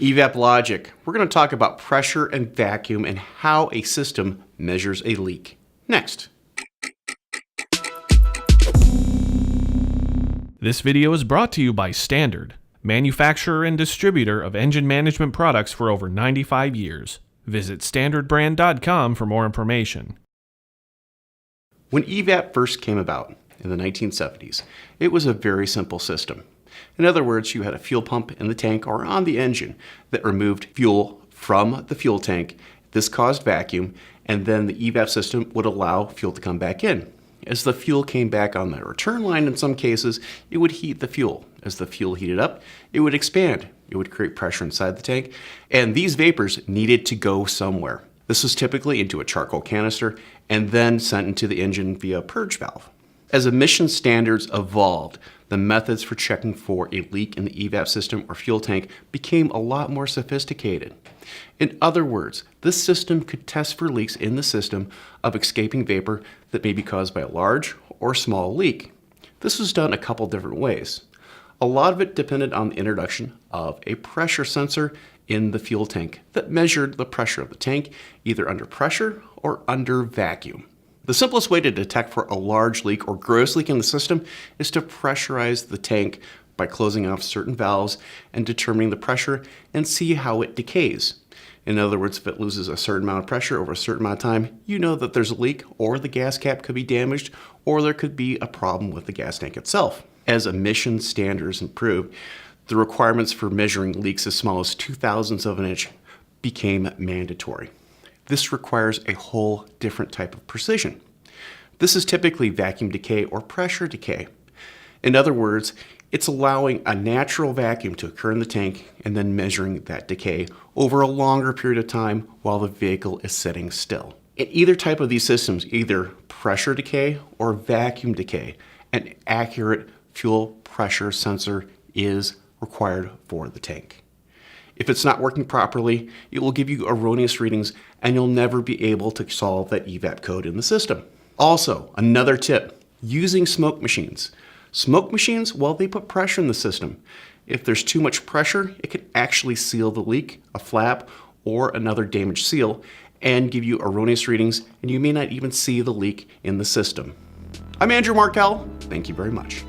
EVAP logic. We're going to talk about pressure and vacuum and how a system measures a leak. Next. This video is brought to you by Standard, manufacturer and distributor of engine management products for over 95 years. Visit standardbrand.com for more information. When EVAP first came about in the 1970s, it was a very simple system. In other words, you had a fuel pump in the tank or on the engine that removed fuel from the fuel tank. This caused vacuum, and then the EVAP system would allow fuel to come back in. As the fuel came back on the return line in some cases, it would heat the fuel. As the fuel heated up, it would expand. It would create pressure inside the tank, and these vapors needed to go somewhere. This was typically into a charcoal canister and then sent into the engine via a purge valve. As emission standards evolved, the methods for checking for a leak in the EVAP system or fuel tank became a lot more sophisticated. In other words, this system could test for leaks in the system of escaping vapor that may be caused by a large or small leak. This was done a couple different ways. A lot of it depended on the introduction of a pressure sensor in the fuel tank that measured the pressure of the tank, either under pressure or under vacuum. The simplest way to detect for a large leak or gross leak in the system is to pressurize the tank by closing off certain valves and determining the pressure and see how it decays. In other words, if it loses a certain amount of pressure over a certain amount of time, you know that there's a leak, or the gas cap could be damaged, or there could be a problem with the gas tank itself. As emission standards improved, the requirements for measuring leaks as small as 0.02 of an inch became mandatory. This requires a whole different type of precision. This is typically vacuum decay or pressure decay. In other words, it's allowing a natural vacuum to occur in the tank and then measuring that decay over a longer period of time while the vehicle is sitting still. In either type of these systems, either pressure decay or vacuum decay, an accurate fuel pressure sensor is required for the tank. If it's not working properly, it will give you erroneous readings and you'll never be able to solve that EVAP code in the system. Also, another tip, using smoke machines. Smoke machines, well, they put pressure in the system. If there's too much pressure, it can actually seal the leak, a flap, or another damaged seal, and give you erroneous readings, and you may not even see the leak in the system. I'm Markel. Thank you very much.